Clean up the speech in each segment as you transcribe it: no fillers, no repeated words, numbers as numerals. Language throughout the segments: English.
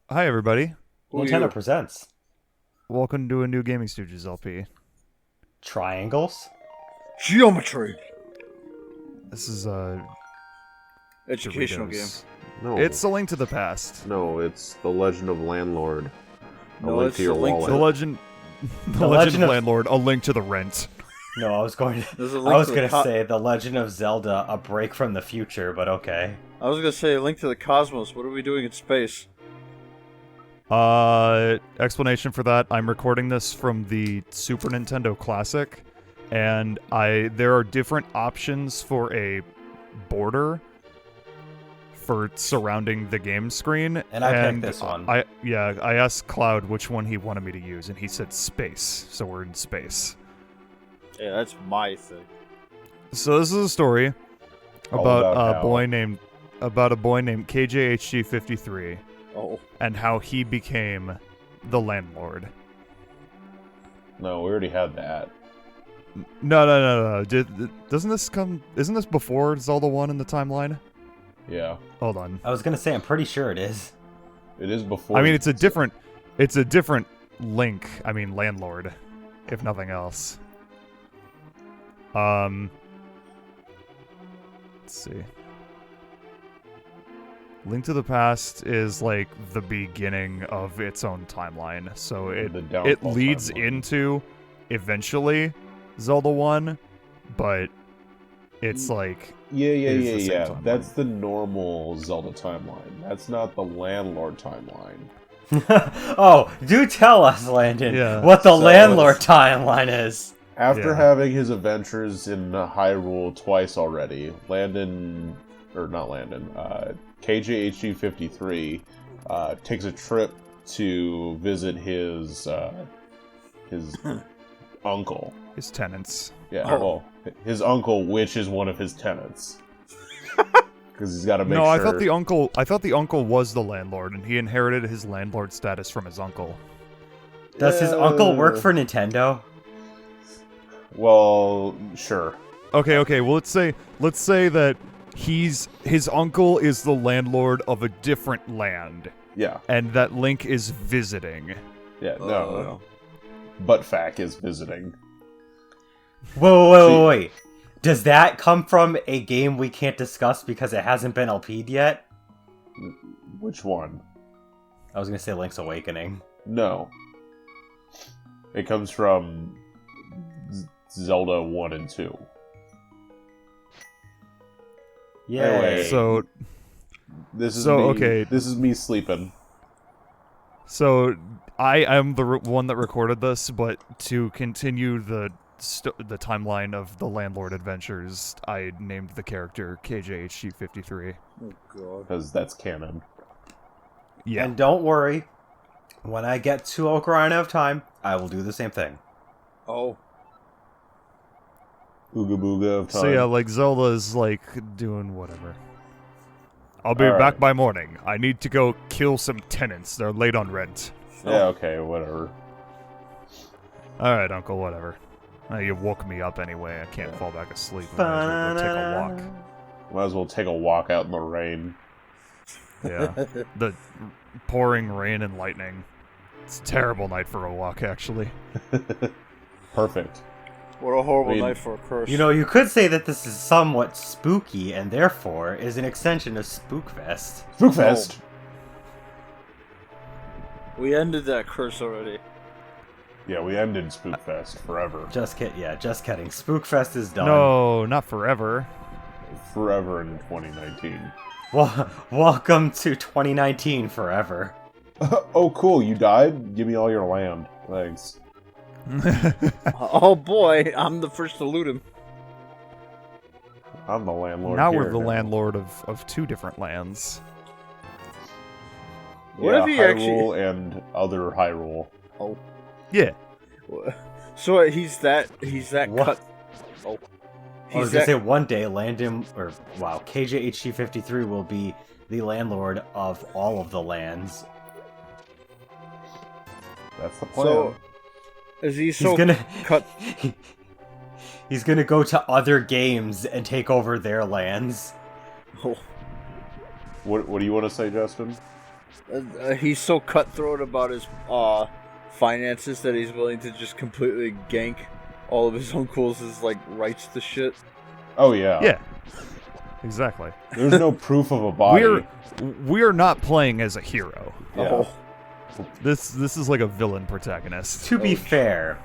Hi, everybody. Who are Nintendo you? presents Welcome to a new GamingStooges LP. Triangles. Geometry. This is Educational game. Doritos. No, It's A Link to the Past. no, it's The Legend of Landlord. No, link it's to your a link wallet. The Legend, the Legend of Landlord. A Link to the Rent. No, I was going to. There's a I link was to going the to say The Legend of Zelda: A Break from the Future, but okay. I was gonna say a link to the cosmos. What are we doing in space? Explanation for that. I'm recording this from the Super Nintendo Classic, and there are different options for a border for surrounding the game screen. And I picked this one. I asked Cloud which one he wanted me to use, and he said space. So we're in space. Yeah, that's my thing. So this is a story All about about a how- boy named KJHG53 Oh, and how he became the landlord. No, we already had that. No. Doesn't this come? Isn't this before Zelda 1 in the timeline? Yeah, Hold on. I was going to say I'm pretty sure it is. it is before. I mean, it's a different Link. I mean, landlord, if nothing else. Let's see. Link to the Past is like the beginning of its own timeline, so The it downfall leads timeline. into eventually Zelda 1, but it's like Yeah, is the same timeline. That's the normal Zelda timeline. That's not the Landlord timeline. Oh, do tell us, Landon, Yeah. what the So Landlord it's- timeline is. After Yeah. having his adventures in Hyrule twice already, KJHG53 takes a trip to visit his uncle. his tenants. Yeah, Oh. well, his uncle, which is one of his tenants, because he's got to make No, sure. I thought the uncle was the landlord, and he inherited his landlord status from his uncle. Does his uncle work for Nintendo? Well, sure. Okay. Well, let's say that his uncle is the landlord of a different land, Yeah, and that Link is visiting. yeah. No, Buttfack is visiting. Wait. Does that come from a game we can't discuss because it hasn't been LP'd yet? Which one? I was going to say Link's Awakening. No. It comes from Zelda 1 and 2. Yeah. Anyway. So This is So, me. okay. This is me sleeping. I am the one that recorded this, but to continue the timeline of the landlord adventures, I named the character KJHG53. Oh god. Because that's canon. Yeah. And don't worry, when I get to Ocarina of Time, I will do the same thing. Oh, Ooga booga of time. So yeah, like Zelda is like doing whatever. I'll be Alright. back by morning. I need to go kill some tenants. They're late on rent. Yeah, okay, whatever. Alright, Uncle, whatever. You woke me up anyway. I can't fall back asleep. I might as well go take a walk. Might as well take a walk out in the rain. Yeah. The pouring rain and lightning. It's a terrible night for a walk, actually. Perfect. what a horrible I mean, night for a curse. You know, you could say that this is somewhat spooky and therefore is an extension of Spookfest. Spookfest! we ended that curse already. Yeah, we ended Spookfest forever. Just kidding. Spookfest is done. No, not forever. Forever in 2019. Welcome to 2019 forever. Oh, cool, you died? Give me all your land. Thanks. Oh boy, I'm the first to loot him. I'm the landlord. Now here we're the landlord of two different lands. What Yeah, if he Hyrule actually- and other Hyrule. Oh, Yeah. so he's that What? cut. Oh, I was he's gonna that. say one day KJHG53 will be the landlord of all of the lands. That's the plan. So, is he He's so gonna cut? He's gonna go to other games and take over their lands. Oh, What do you want to say, Justin? He's so cutthroat about his finances that he's willing to just completely gank all of his uncles' like rights to shit. Oh yeah. Yeah. Exactly. There's no proof of a body. We're not playing as a hero. Yeah. Oh. This is like a villain protagonist. To be fair,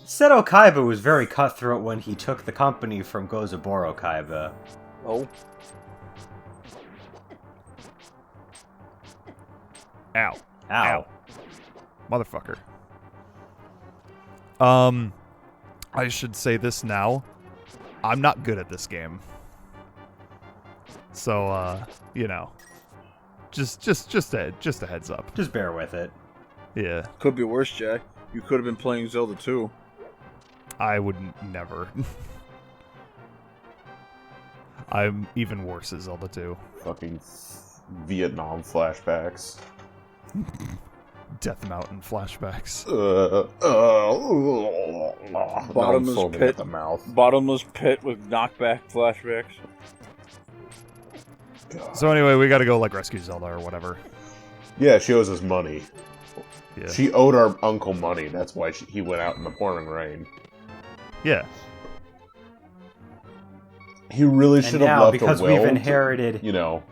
Seto Kaiba was very cutthroat when he took the company from Gozaburo Kaiba. Oh. Ow. Ow. Motherfucker. I should say this now. I'm not good at this game. So, you know. Just a heads up. Just bear with it. Yeah. Could be worse, Jack. You could have been playing Zelda 2. I would never. I'm even worse at Zelda 2. Fucking Vietnam flashbacks. Death Mountain flashbacks. Bottomless foaming pit. at the mouth. Bottomless pit with knockback flashbacks. God. So anyway, we gotta go like rescue Zelda or whatever. Yeah, she owes us money. Yeah. She owed our uncle money. That's why he went out in the pouring rain. Yeah. He really And should have now, left because a will. we've inherited, You know.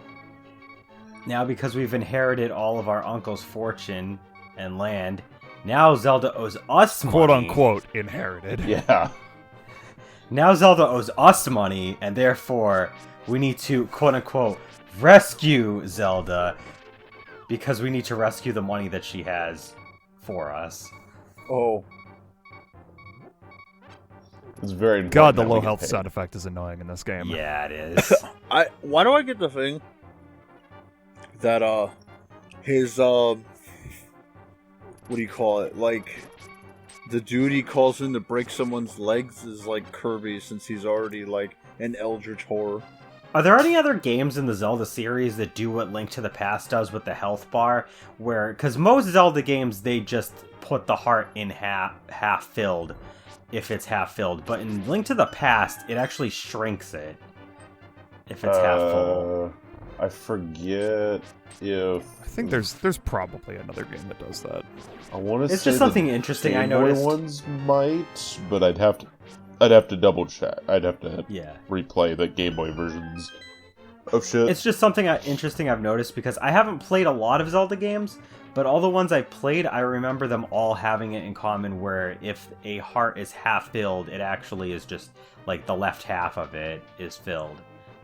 now because we've inherited all of our uncle's fortune and land, now Zelda owes us money. Quote unquote inherited. Yeah. Now Zelda owes us money, and therefore we need to quote unquote rescue Zelda because we need to rescue the money that she has for us. Oh. It's very important. God, the that we low get health paid. sound effect is annoying in this game. Yeah, it is. Why do I get the thing that his what do you call it? Like the dude he calls in to break someone's legs is like Kirby, since he's already like an eldritch horror. Are there any other games in the Zelda series that do what Link to the Past does with the health bar? Where, because most Zelda games, they just put the heart in half filled, if it's half filled. But in Link to the Past, it actually shrinks it if it's half full. I forget if I think there's probably another game that does that. I want to. It's just something interesting I Game Boy noticed. ones might, but I'd have to double check. I'd have to Yeah. replay the Game Boy versions of shit. It's just something interesting I've noticed because I haven't played a lot of Zelda games, but all the ones I played, I remember them all having it in common where if a heart is half filled, it actually is just like the left half of it is filled.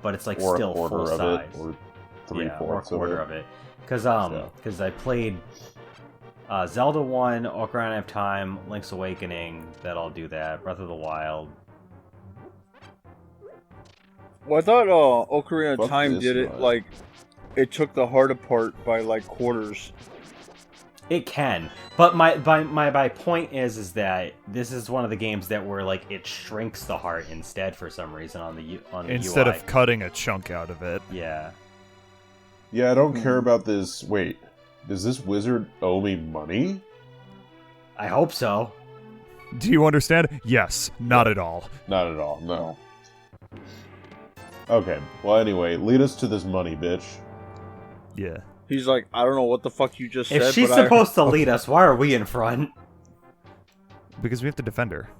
But it's like or still a quarter full of size. it, or Or a three-fourths quarter of of it. Because I played Zelda 1, Ocarina of Time, Link's Awakening, that'll do that, Breath of the Wild. Well, I thought Ocarina of Fuck Time this did it one. like it took the heart apart by like quarters. It can, but my point is that this is one of the games that where like it shrinks the heart instead for some reason on the Instead UI. of cutting a chunk out of it. Yeah. Yeah, I don't care about this. Wait, does this wizard owe me money? I hope so. Do you understand? Yes, not at all. Not at all. No. Okay. Well, anyway, lead us to this money, bitch. Yeah. He's like, I don't know what the fuck you just said. If she's but supposed to lead us, why are we in front? Because we have to defend her.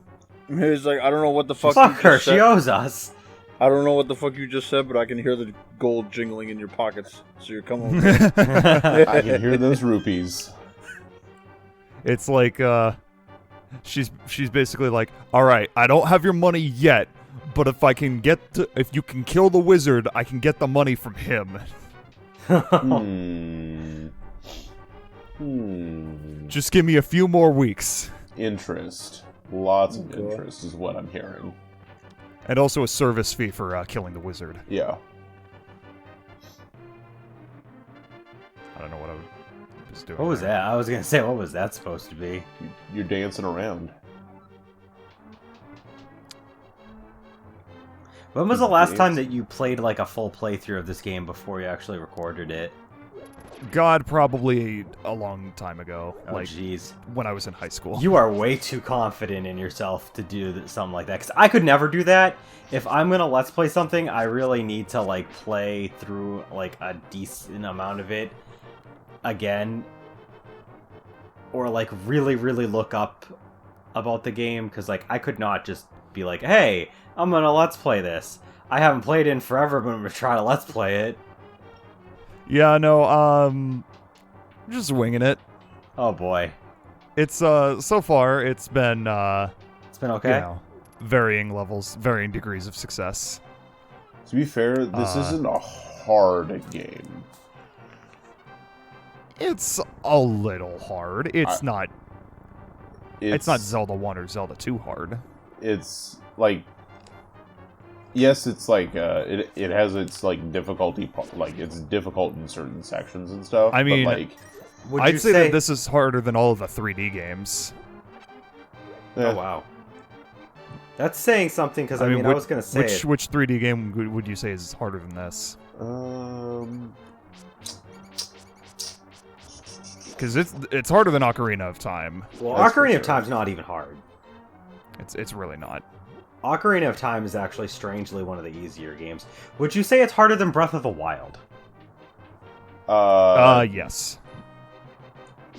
He's like, I don't know what the fuck. Fuck you her, just she said. owes us. I don't know what the fuck you just said, but I can hear the gold jingling in your pockets. So you're coming. With me. I can hear those rupees. It's like she's basically like, all right, I don't have your money yet, but if you can kill the wizard, I can get the money from him. Just give me a few more weeks. Interest. Lots of Okay. interest is what I'm hearing. And also a service fee for killing the wizard. Yeah. I don't know what I was doing. What was there. that? I was gonna say, what was that supposed to be? You're dancing around. When was the last time that you played like a full playthrough of this game before you actually recorded it? God, probably a long time ago. Oh, Like, jeez. when I was in high school. You are way too confident in yourself to do something like that. Because I could never do that. If I'm gonna let's play something, I really need to like play through like a decent amount of it again, or like really, really look up about the game, because like I could not just be like, hey, I'm gonna let's play this. I haven't played it in forever, but I'm gonna try to let's play it. Yeah, no, just winging it. Oh boy. It's so far it's been It's been okay. you know, varying levels, varying degrees of success. To be fair, this isn't a hard game. It's a little hard. It's not Zelda 1 or Zelda 2 hard. It's like, yes, it's like it has its like difficulty, like it's difficult in certain sections and stuff. I mean, but, like, I'd say that this is harder than all of the 3D games. Oh wow. That's saying something, because I mean, I was gonna say which 3D game would you say is harder than this? Because it's harder than Ocarina of Time. Well, That's for Ocarina sure. of Time's not even hard. It's really not. Ocarina of Time is actually strangely one of the easier games. Would you say it's harder than Breath of the Wild? Yes.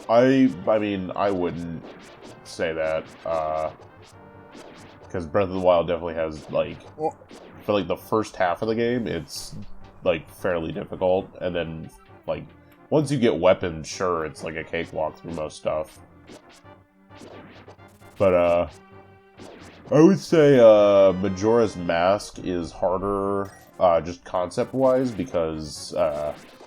I mean, I wouldn't say that, because Breath of the Wild definitely has, like, for, like, the first half of the game, it's, like, fairly difficult, and then, like, once you get weapons, sure, it's, like, a cakewalk through most stuff. But, I would say, Majora's Mask is harder, just concept-wise, because,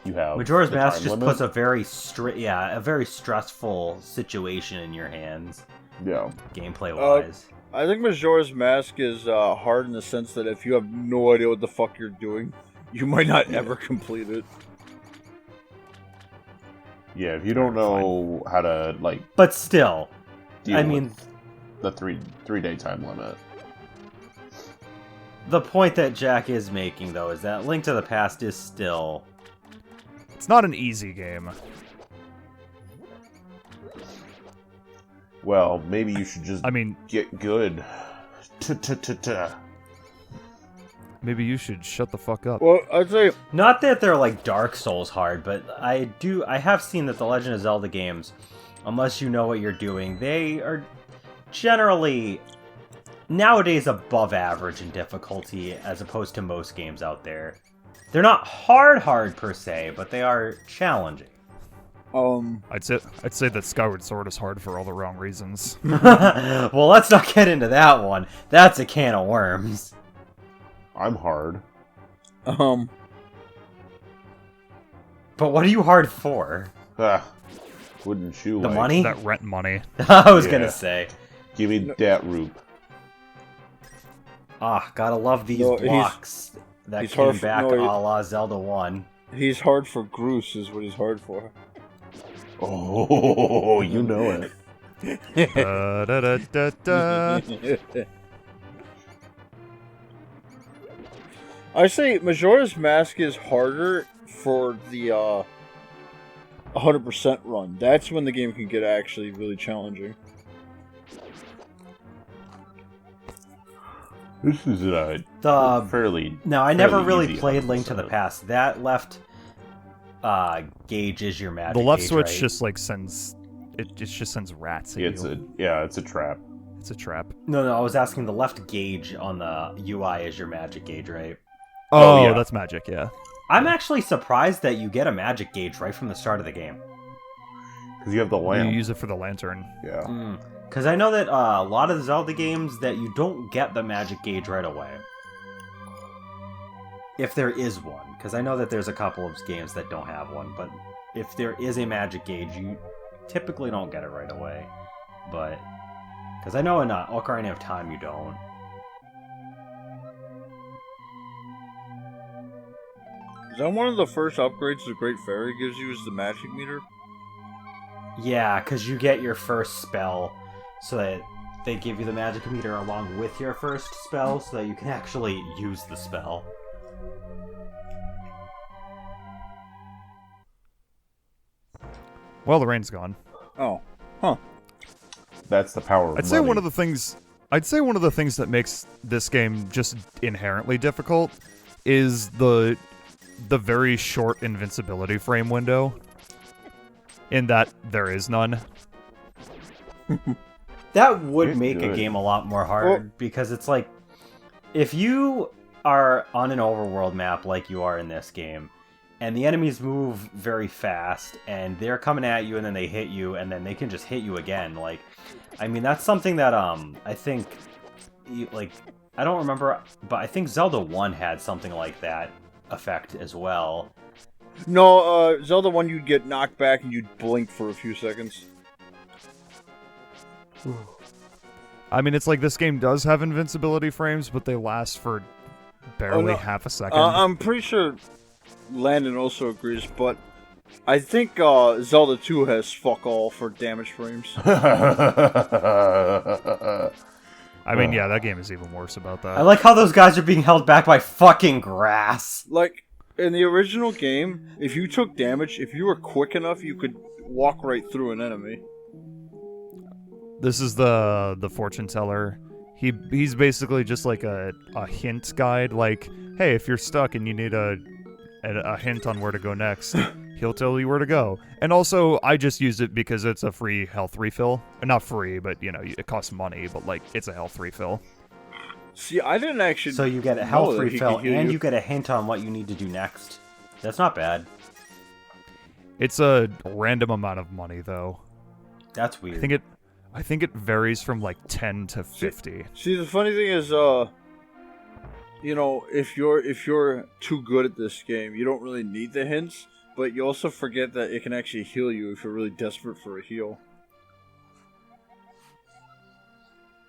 you have Majora's the Mask time just limit. puts a very stressful situation in your hands, Yeah. gameplay-wise. I think Majora's Mask is hard in the sense that if you have no idea what the fuck you're doing, you might not ever complete it. Yeah, if you don't know how to, like, But still, deal I mean, with the three-day time limit. the point that Jack is making, though, is that Link to the Past is still... It's not an easy game. Well, maybe you should just get good. Maybe you should shut the fuck up. Well, I'd say Not that they're like Dark Souls hard, but I have seen that the Legend of Zelda games, unless you know what you're doing, they are generally nowadays above average in difficulty as opposed to most games out there. They're not hard per se, but they are challenging. I'd say that Skyward Sword is hard for all the wrong reasons. Well, let's not get into that one. That's a can of worms. I'm hard. But what are you hard for? Wouldn't you The like? money? That rent money. I was Yeah. gonna say. Give me that roop. Gotta love these No, blocks that he's came hard for- back no, he- a la Zelda 1. he's hard for Groose is what he's hard for. Oh, you know it. Da-da-da-da. I say Majora's Mask is harder for the 100% run. That's when the game can get actually really challenging. This is fairly. No, I never fairly really easy played Link to the 100%. Past. That left gauge is your magic. The left gauge, switch right? just like sends it just sends rats at It's you. it's a trap. It's a trap. No, I was asking the left gauge on the UI is your magic gauge, right? Oh, yeah. that's magic, yeah. I'm actually surprised that you get a magic gauge right from the start of the game. Because you have the You lamp. use it for the lantern. Yeah. Because I know that a lot of Zelda games that you don't get the magic gauge right away. If there is one. Because I know that there's a couple of games that don't have one. But if there is a magic gauge, you typically don't get it right away. But... Because I know in Ocarina of Time you don't. Is that one of the first upgrades the Great Fairy gives you is the magic meter? Yeah, because you get your first spell so that they give you the magic meter along with your first spell so that you can actually use the spell. Well, the rain's gone. Oh. Huh. That's the power of I'd say money. one of the things that makes this game just inherently difficult is the very short invincibility frame window. in that there is none. That would You're make a good. game a lot more hard, because it's like, if you are on an overworld map like you are in this game, and the enemies move very fast, and they're coming at you, and then they hit you, and then they can just hit you again, like, I mean, that's something that, I think, like, I don't remember, but I think Zelda 1 had something like that effect as well. No, Zelda 1, you'd get knocked back and you'd blink for a few seconds. I mean, it's like this game does have invincibility frames, but they last for barely no. half a second. I'm pretty sure Landon also agrees, but I think Zelda 2 has fuck all for damage frames. I mean, yeah, that game is even worse about that. I like how those guys are being held back by fucking grass. Like, in the original game, if you took damage, if you were quick enough, you could walk right through an enemy. This is the fortune teller. He's basically just like a hint guide. Like, hey, if you're stuck and you need a hint on where to go next, he'll tell you where to go. And also, I just use it because it's a free health refill. Not free, but you know, it costs money. But like, it's a health refill. See, I didn't actually. So you get a know health that he refill, could heal and you. you get a hint on what you need to do next. That's not bad. It's a random amount of money, though. That's weird. I think it varies from like 10 to 50. See, the funny thing is, you know, if you're too good at this game, you don't really need the hints, but you also forget that it can actually heal you if you're really desperate for a heal.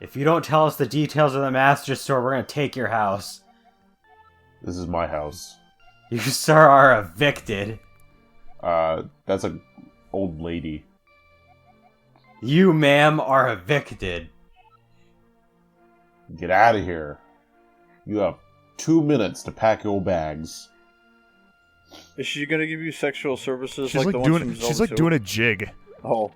If you don't tell us the details of the Master Store, we're gonna take your house. This is my house. You, sir, are evicted. That's an old lady. You, ma'am, are evicted. Get out of here. You have 2 minutes to pack your bags. Is she gonna give you sexual services She's like the like ones from doing. Zelda She's like 2? doing a jig. Oh,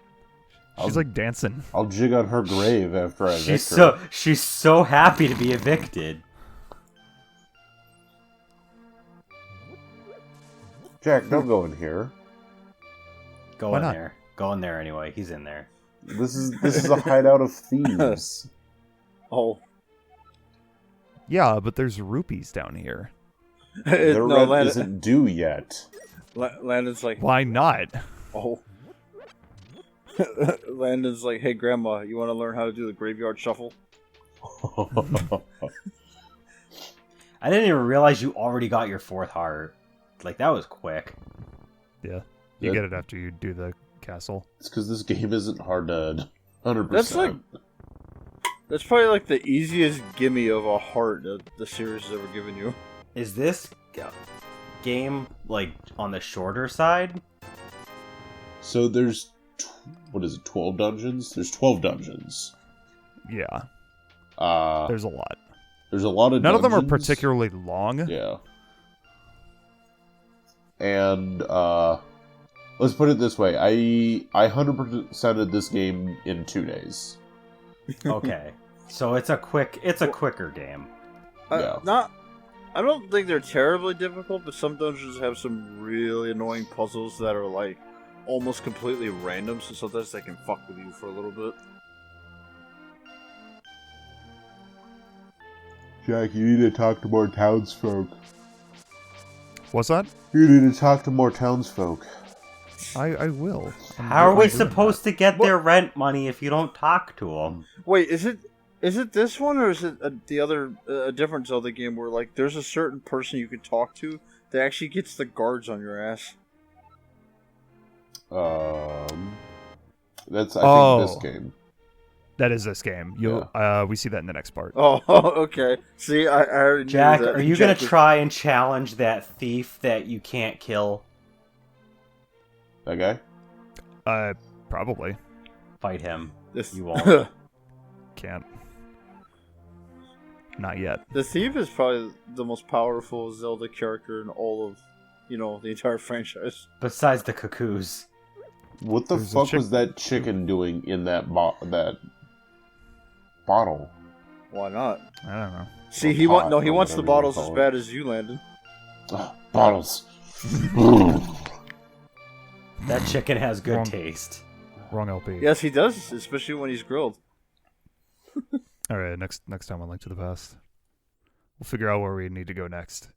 She's like dancing. I'll jig on her grave after I evict her. She's so happy to be evicted. Jack, don't go in here. Go Why in not? there. Go in there anyway. He's in there. This is a hideout of thieves. oh. Yeah, but there's rupees down here. Their No, rent isn't due yet. Landon's like, Why not? oh. Landon's like, hey, Grandma, you want to learn how to do the graveyard shuffle? I didn't even realize you already got your 4th heart. Like, that was quick. Yeah, you Yeah. get it after you do the castle. It's because this game isn't hard to 100%. That's probably like the easiest gimme of a heart that the series has ever given you. Is this game, like, on the shorter side? So there's, what is it, 12 dungeons? There's 12 dungeons. Yeah, There's there's a lot. a lot of None of them are dungeons. particularly long. Yeah. And, let's put it this way. I 100%ed this game in 2 days. Okay. So it's a quicker game. Yeah. I don't think they're terribly difficult, but some dungeons have some really annoying puzzles that are like almost completely random, so sometimes they can fuck with you for a little bit. Jack, you need to talk to more townsfolk. What's that? You need to talk to more townsfolk. I will. How are we supposed to get their rent money if you don't talk to them? Wait, is it this one or is it the other a different Zelda game where like there's a certain person you can talk to that actually gets the guards on your ass? That's I think this game. That is this game. We see that in the next part. Oh, okay. See, I already knew Jack, that. are you Jack gonna try and challenge that thief that you can't kill? That guy? Probably Fight him. This... You won't. can't. Not yet. The thief is probably the most powerful Zelda character in all of, the entire franchise. Besides the cuckoos. What the There's a fuck was that chicken doing in that bottle? Why not? I don't know. See, Or he pot, or wants the whatever you bottles wanna as call bad as you, Landon. Ugh, bottles. That chicken has good Wrong. taste. Wrong LP. Yes, he does, especially when he's grilled. All right, next time on Link to the Past, we'll figure out where we need to go next.